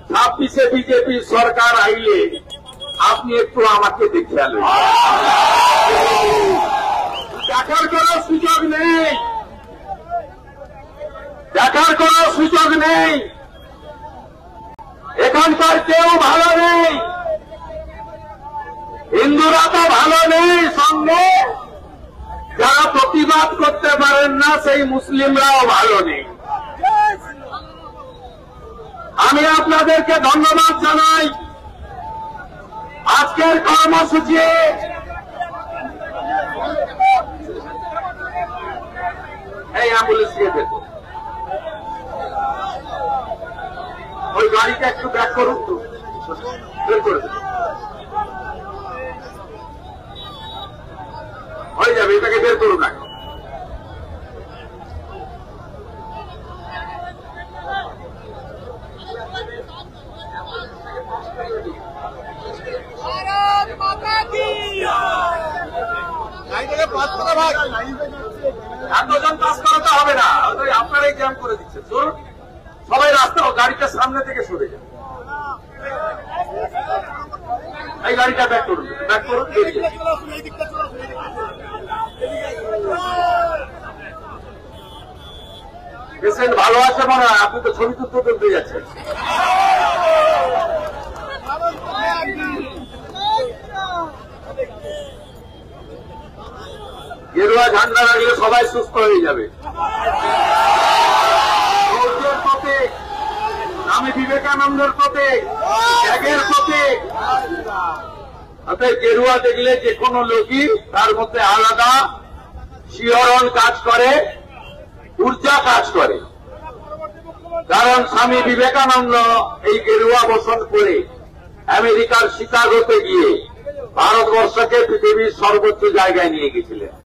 26-এ BJP সরকার আইলে আপনি একটু আমাকে দেখে আলেন। দেখার কোনো সুযোগ নেই, দেখার কোনো সুযোগ নেই। এখানকার কেউ ভালো নেই, হিন্দুরা তো ভালো নেই, সঙ্গে যারা প্রতিবাদ করতে পারেন না সেই মুসলিমরাও ভালো নেই। আমি আপনাদেরকে ধন্যবাদ জানাই। আজকের কর্মসূচি এই অ্যাম্বুলেন্স দিয়ে দেব, ওই গাড়িটা একটু ব্যাক করুন তো, বের করে দেব, হয়ে যাবে, এটাকে বের করুন না। এতজন পাস করাতে হবে না, আপনারাই জ্যাম করে দিচ্ছেন। ধরুন সবাই রাস্তা, গাড়িটার সামনে থেকে সরে যান, এই গাড়িটা ব্যাক করুন, ব্যাক করুন। পেশেন্ট ভালো আছে মনে হয়, আপনি তো ছবি তুলতে তুলতে যাচ্ছেন। গেরুয়া ঝান্ডা রাখলে সবাই সুস্থ হয়ে যাবে। প্রতীক, স্বামী বিবেকানন্দের প্রতীক, ত্যাগের প্রতীক। অর্থাৎ গেরুয়া দেখলে যে কোনো লোকই তার মধ্যে আলাদা শিহরণ কাজ করে, ঊর্জা কাজ করে। কারণ স্বামী বিবেকানন্দ এই গেরুয়া বসন করে আমেরিকার শিকাগোতে গিয়ে ভারতবর্ষকে পৃথিবীর সর্বোচ্চ জায়গায় নিয়ে গেছিলেন।